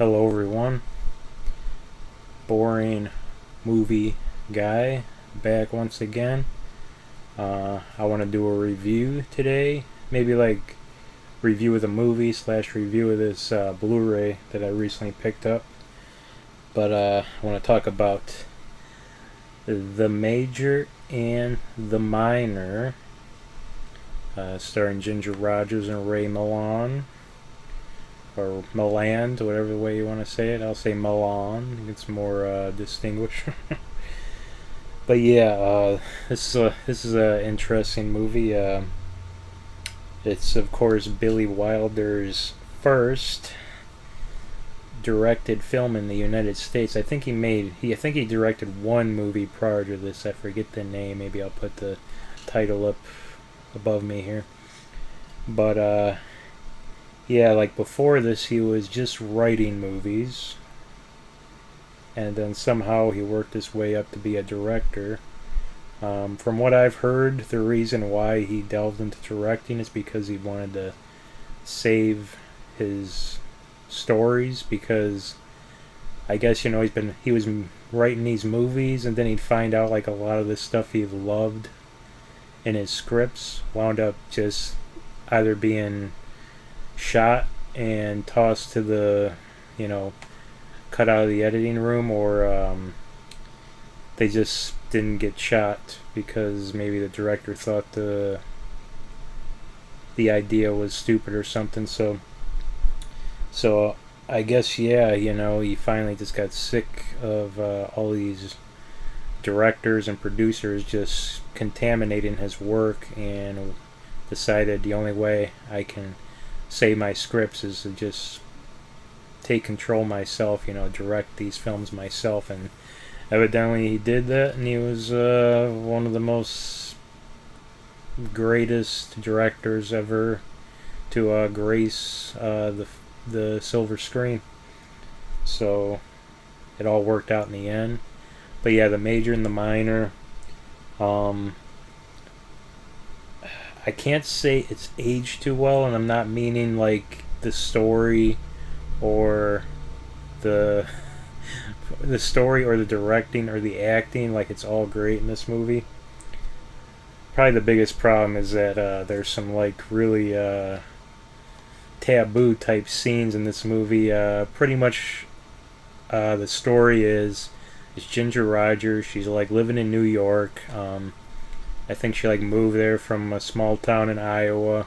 Hello, everyone. Boring movie guy back once again. I want to do a review today. Maybe like review of the movie slash review of this Blu-ray that I recently picked up. But I want to talk about The Major and the Minor, starring Ginger Rogers and Ray Milland. Or Milland, whatever way you want to say it. I'll say Milan. It's more distinguished. But yeah, this is a interesting movie. It's of course Billy Wilder's first directed film in the United States. I think he directed one movie prior to this. I forget the name. Maybe I'll put the title up above me here. But yeah, like before this, he was just writing movies, and then somehow he worked his way up to be a director. From what I've heard, the reason why he delved into directing is because he wanted to save his stories. Because I guess he was writing these movies, and then he'd find out like a lot of the stuff he loved in his scripts wound up just either being shot and tossed to the, cut out of the editing room, or they just didn't get shot because maybe the director thought the idea was stupid or something. So I guess, yeah, he finally just got sick of all these directors and producers just contaminating his work, and decided the only way I can save my scripts is to just take control myself, direct these films myself. And evidently he did that, and he was one of the most greatest directors ever to grace the silver screen. So it all worked out in the end. But yeah, The Major and the Minor, I can't say it's aged too well, and I'm not meaning like the story or the the story or the directing or the acting. Like, it's all great in this movie. Probably the biggest problem is that there's some like really taboo type scenes in this movie. Pretty much, the story is Ginger Rogers. She's like living in New York. I think she like moved there from a small town in Iowa.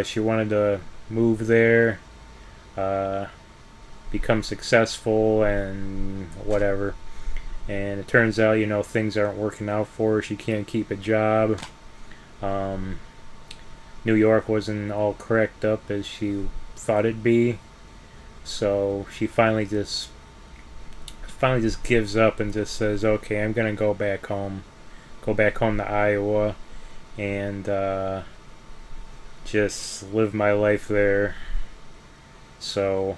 She wanted to move there, become successful and whatever. And it turns out, things aren't working out for her. She can't keep a job. New York wasn't all cracked up as she thought it'd be. So she finally just gives up and just says, "Okay, I'm gonna go back home." Go back home to Iowa and just live my life there. So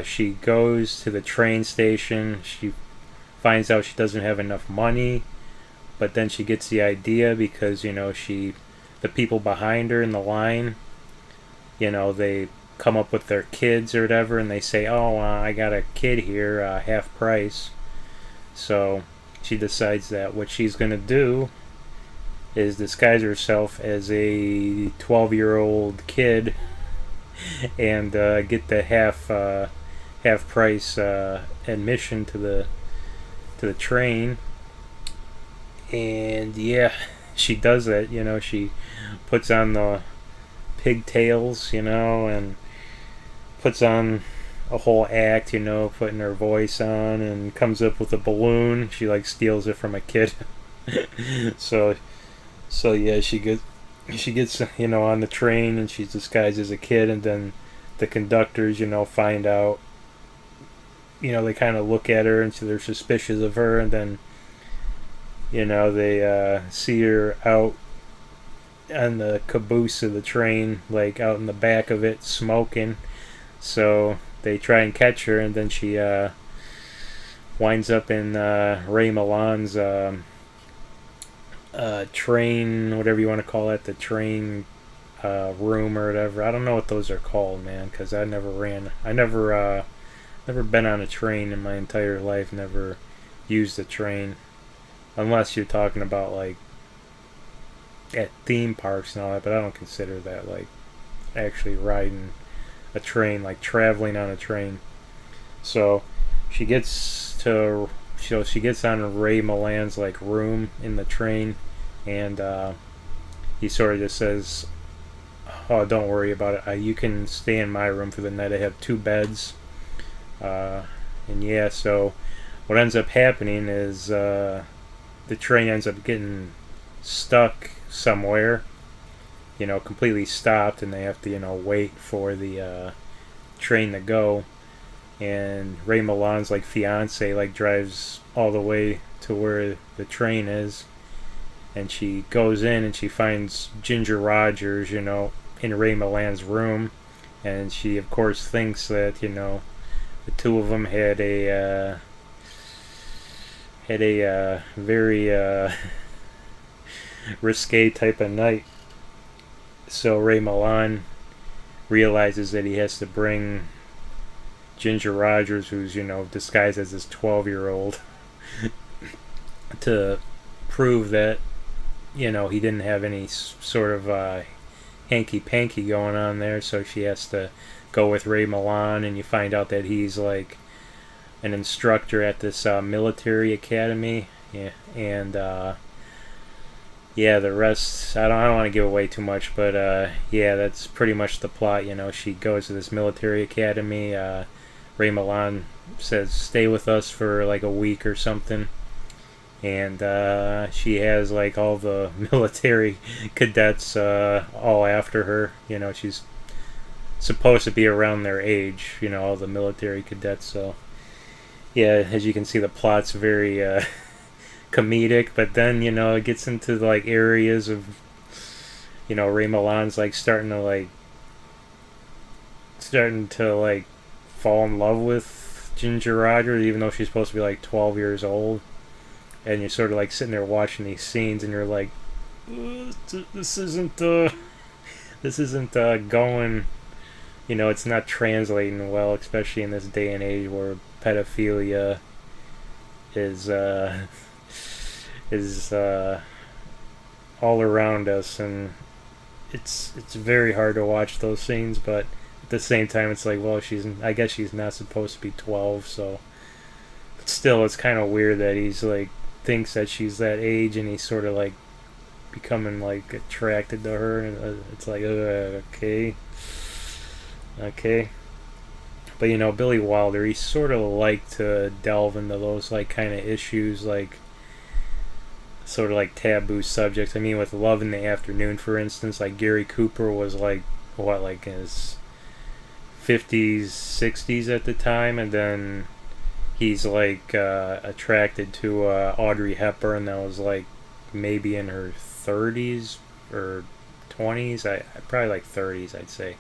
she goes to the train station. She finds out she doesn't have enough money, but then she gets the idea because the people behind her in the line, they come up with their kids or whatever, and they say, "Oh, I got a kid here, half price." So she decides that what she's going to do is disguise herself as a 12-year-old kid and get the half price admission to the train. And yeah, she does that. She puts on the pigtails, and puts on a whole act, putting her voice on, and comes up with a balloon. She like steals it from a kid. so yeah, she gets on the train, and she's disguised as a kid, and then the conductors find out, they kind of look at her, and so they're suspicious of her, and then they see her out on the caboose of the train, like out in the back of it, smoking. So they try and catch her, and then she winds up in Ray Milan's train, whatever you want to call it, the train room or whatever. I don't know what those are called, man, because I never ran. I never been on a train in my entire life. Never used a train, unless you're talking about like at theme parks and all that. But I don't consider that like actually riding a train, like traveling on a train. So she gets to she gets on Ray Milan's like room in the train, and he sort of just says, "Oh, don't worry about it. You can stay in my room for the night. I have 2 beds." And yeah, so what ends up happening is the train ends up getting stuck somewhere, completely stopped, and they have to, wait for the train to go. And Ray Milan's like fiance like drives all the way to where the train is, and she goes in and she finds Ginger Rogers, in Ray Milan's room, and she of course thinks that the two of them had a very risque type of night. So Ray Milan realizes that he has to bring Ginger Rogers, who's disguised as this 12-year-old, to prove that he didn't have any sort of hanky-panky going on there. So she has to go with Ray Milan, and you find out that he's like an instructor at this military academy. Yeah, and yeah, the rest I don't want to give away too much, but yeah, that's pretty much the plot. She goes to this military academy. Ray Milan says stay with us for like a week or something, and she has like all the military cadets all after her. She's supposed to be around their age, all the military cadets. So yeah, as you can see, the plot's very comedic, but then it gets into like areas of Ray Milan's like starting to fall in love with Ginger Rogers, even though she's supposed to be like 12 years old. And you're sort of like sitting there watching these scenes, and you're like, this isn't going, it's not translating well, especially in this day and age where pedophilia is all around us, and it's very hard to watch those scenes. But at the same time, it's like, well, I guess she's not supposed to be 12, so. But still, it's kind of weird that he's like thinks that she's that age, and he's sort of like becoming like attracted to her, and it's like, okay. But Billy Wilder, he sort of liked to delve into those like kind of issues, like sort of like taboo subjects. I mean, with Love in the Afternoon, for instance, like Gary Cooper was like in his 50s, 60s at the time, and then he's like attracted to Audrey Hepburn that was like maybe in her 30s or 20s. I probably like 30s, I'd say.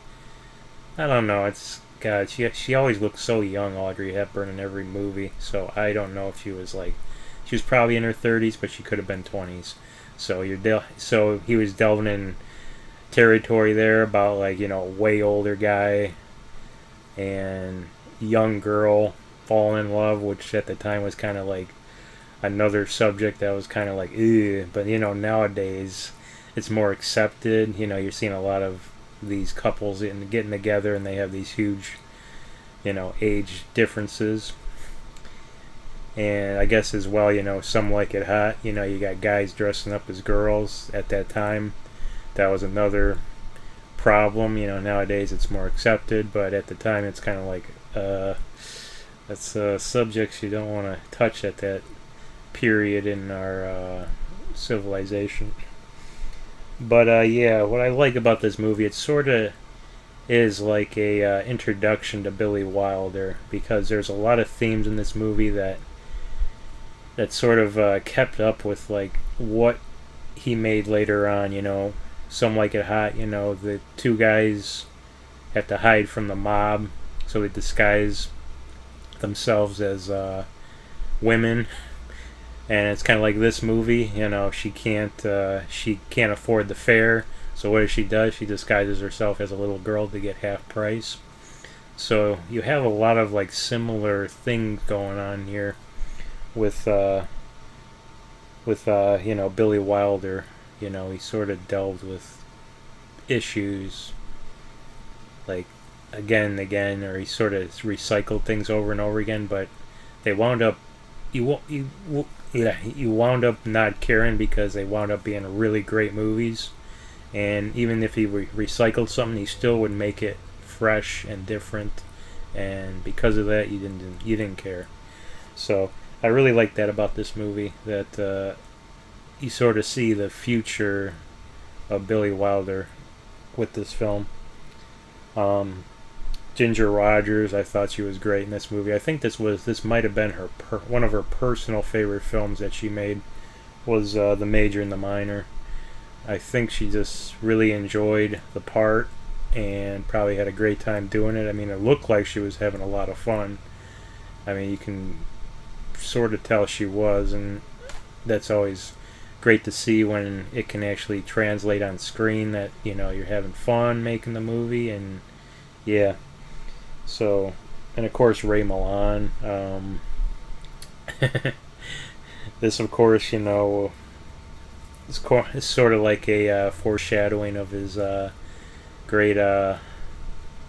I don't know. It's God. She always looks so young, Audrey Hepburn, in every movie. So I don't know if she was probably in her 30s, but she could have been 20s. So he was delving in territory there about like way older guy and young girl falling in love, which at the time was kind of like another subject that was kind of like ew. But nowadays it's more accepted. You're seeing a lot of these couples getting together, and they have these huge age differences. And I guess as well, some like it hot. You got guys dressing up as girls at that time. That was another problem. Nowadays it's more accepted, but at the time it's kind of like that's subjects you don't want to touch at that period in our civilization. But yeah, what I like about this movie, it sort of is like a introduction to Billy Wilder, because there's a lot of themes in this movie that sort of kept up with like what he made later on. Some Like It Hot. The two guys have to hide from the mob, so they disguise themselves as women. And it's kind of like this movie. She can't afford the fare, So what does she do? She disguises herself as a little girl to get half price. So you have a lot of like similar things going on here with Billy Wilder. He sort of delved with issues like again and again, or he sort of recycled things over and over again. But they wound up, you wound up not caring because they wound up being really great movies. And even if he recycled something, he still would make it fresh and different. And because of that, you didn't care. So I really like that about this movie, that you sort of see the future of Billy Wilder with this film. Ginger Rogers, I thought she was great in this movie. I think this might have been one of her personal favorite films that she made, was The Major and the Minor. I think she just really enjoyed the part and probably had a great time doing it. I mean, it looked like she was having a lot of fun. I mean, you can sort of tell she was, and that's always great to see when it can actually translate on screen that, you're having fun making the movie. And yeah. So, and of course Ray Milland. This, of course, it's sort of like a foreshadowing of his great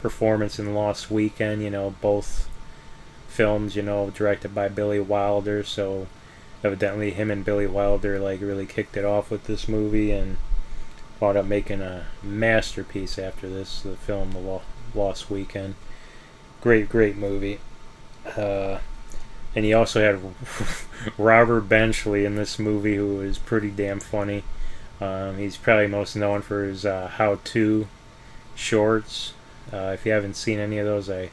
performance in Lost Weekend. Both films, directed by Billy Wilder. So evidently him and Billy Wilder like really kicked it off with this movie and wound up making a masterpiece after this, the film The Lost Weekend. Great movie. And he also had Robert Benchley in this movie, who is pretty damn funny. He's probably most known for his how-to shorts. If you haven't seen any of those, I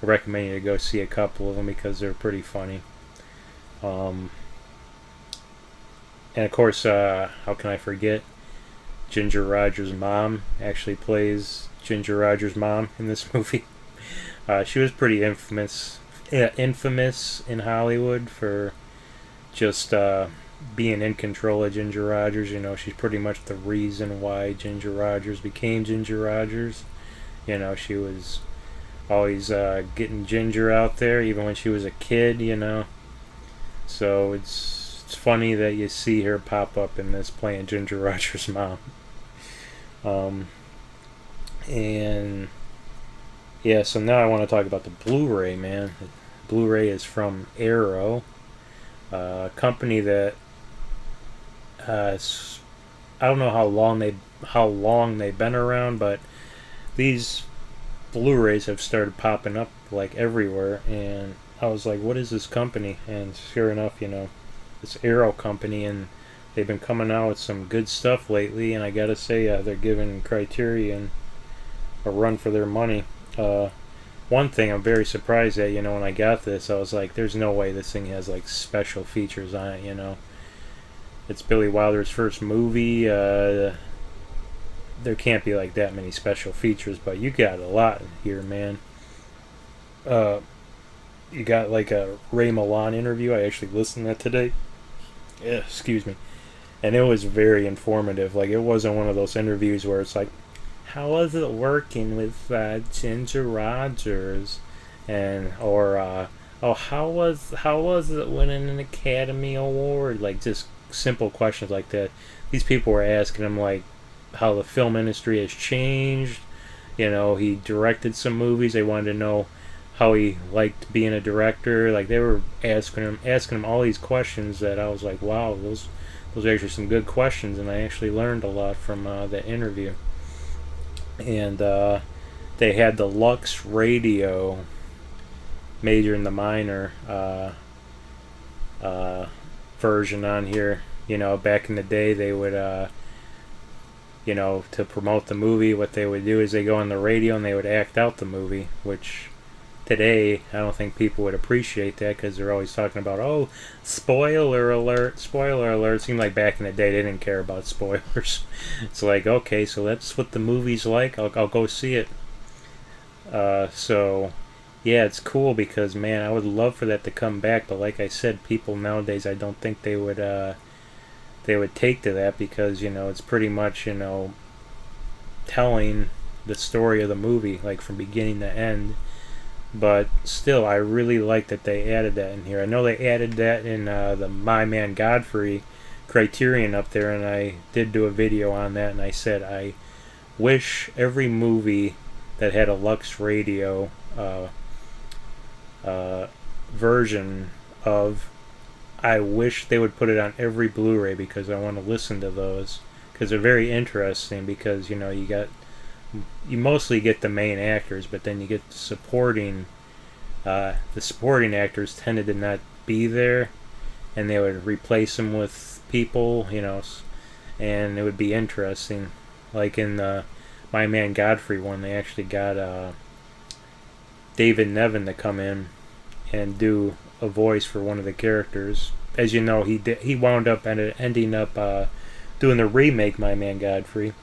recommend you to go see a couple of them because they're pretty funny. And of course, how can I forget? Ginger Rogers' mom actually plays Ginger Rogers' mom in this movie. She was pretty infamous in Hollywood for just being in control of Ginger Rogers. She's pretty much the reason why Ginger Rogers became Ginger Rogers. She was always getting Ginger out there, even when she was a kid. So it's funny that you see her pop up in this playing Ginger Rogers' mom. And yeah, so now I want to talk about the Blu-ray, man. The Blu-ray is from Arrow, a company that I don't know how long they've been around, but these Blu-rays have started popping up like everywhere, and I was like, what is this company? And sure enough, it's Arrow company, and they've been coming out with some good stuff lately, and I gotta say, they're giving Criterion a run for their money. One thing I'm very surprised at, when I got this, I was like, there's no way this thing has like special features on it. It's Billy Wilder's first movie. There can't be like that many special features, but you got a lot here, man. You got like a Ray Milland interview. I actually listened to that today. Yeah, excuse me. And it was very informative. Like, it wasn't one of those interviews where it's like, how was it working with Ginger Rogers, or how was it winning an Academy Award? Like, just simple questions like that. These people were asking him like how the film industry has changed. He directed some movies. They wanted to know how he liked being a director. Like, they were asking him all these questions that I was like, wow, those are actually some good questions, and I actually learned a lot from that interview. And they had the Lux Radio Major and the Minor version on here. Back in the day, they would to promote the movie, what they would do is they go on the radio and they would act out the movie, which today I don't think people would appreciate that, because they're always talking about, oh, spoiler alert. It seemed like back in the day they didn't care about spoilers. It's like, okay, so that's what the movie's like, I'll go see it. So yeah, it's cool because, man, I would love for that to come back, but like I said, people nowadays, I don't think they would take to that, because it's pretty much telling the story of the movie, like from beginning to end. But still, I really like that they added that in here. I know they added that in the My Man Godfrey Criterion up there, and I did do a video on that, and I said I wish every movie that had a Lux Radio version of, I wish they would put it on every Blu-ray, because I want to listen to those, because they're very interesting. Because you mostly get the main actors, but then you get the supporting actors tended to not be there, and they would replace them with people, and it would be interesting. Like in the My Man Godfrey one, they actually got David Nevin to come in and do a voice for one of the characters. As you know, he wound up ending up doing the remake My Man Godfrey,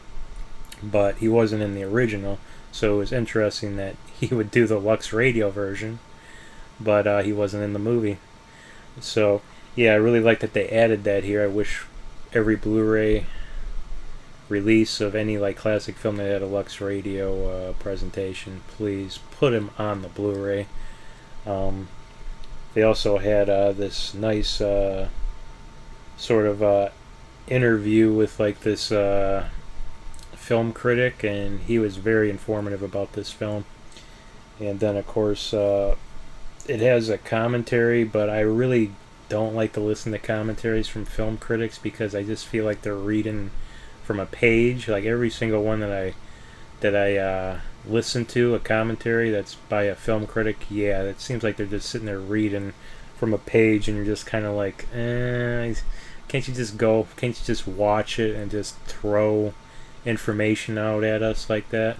but he wasn't in the original, so it was interesting that he would do the Lux Radio version, but he wasn't in the movie. So yeah, I really like that they added that here. I wish every Blu-ray release of any like classic film that had a Lux Radio presentation, please put him on the Blu-ray. They also had this nice sort of interview with like this film critic, and he was very informative about this film. And then of course it has a commentary, but I really don't like to listen to commentaries from film critics, because I just feel like they're reading from a page. Like every single one that I listen to, a commentary that's by a film critic, yeah, it seems like they're just sitting there reading from a page, and you're just kind of like, can't you just watch it and just throw information out at us like that?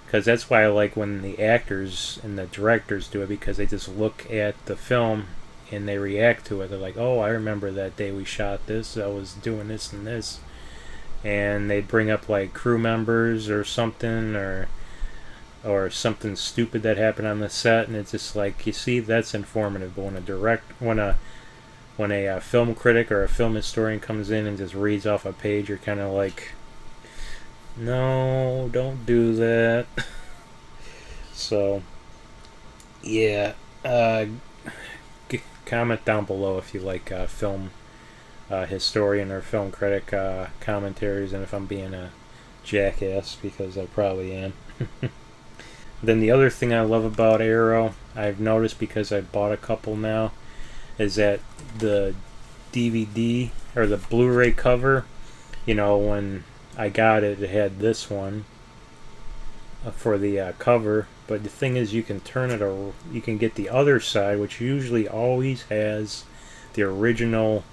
Because that's why I like when the actors and the directors do it, because they just look at the film and they react to it. They're like, oh, I remember that day we shot this, I was doing this and this, and they'd bring up like crew members or something, or something stupid that happened on the set, and it's just like, you see, that's informative. But when a film critic or a film historian comes in and just reads off a page, you're kind of like, no, don't do that. So yeah, comment down below if you like film historian or film critic commentaries, and if I'm being a jackass, because I probably am. Then the other thing I love about Arrow, I've noticed because I bought a couple now, is that the DVD or the Blu-ray cover, when I got it, it had this one for the cover, but the thing is, you can turn it, or you can get the other side, which usually always has the original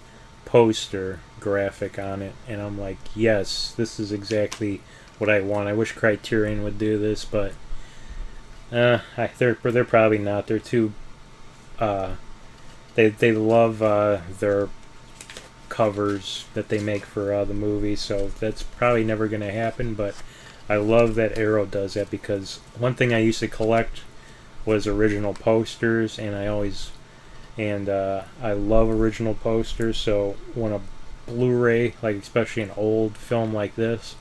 poster graphic on it, and I'm like, yes, this is exactly what I want. I wish Criterion would do this, but they're probably not. They're too they love their covers that they make for the movie, so that's probably never going to happen. But I love that Arrow does that, because one thing I used to collect was original posters, and I love original posters. So when a Blu-ray, like especially an old film like this,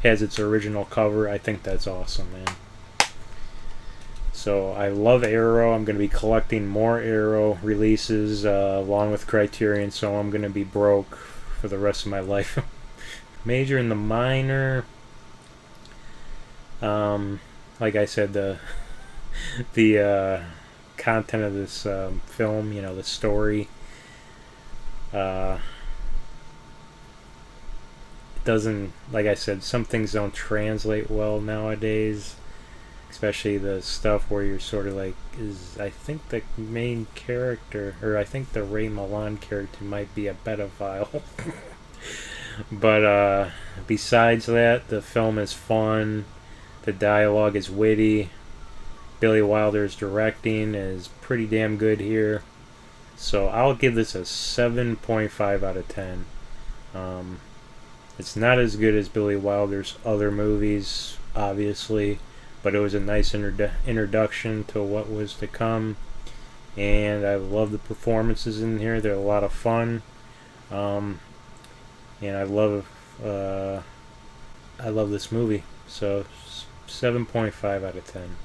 has its original cover, I think that's awesome, man. So I love Arrow. I'm going to be collecting more Arrow releases along with Criterion, so I'm going to be broke for the rest of my life. Major and the minor, like I said, the content of this film, the story, doesn't, like I said, some things don't translate well nowadays. Especially the stuff where you're sort of like, I think the main character, or I think the Ray Milland character might be a pedophile. But besides that, the film is fun. The dialogue is witty. Billy Wilder's directing is pretty damn good here. So I'll give this a 7.5 out of 10. It's not as good as Billy Wilder's other movies, obviously, but it was a nice introduction to what was to come, and I love the performances in here. They're a lot of fun, and I love this movie. So 7.5 out of 10.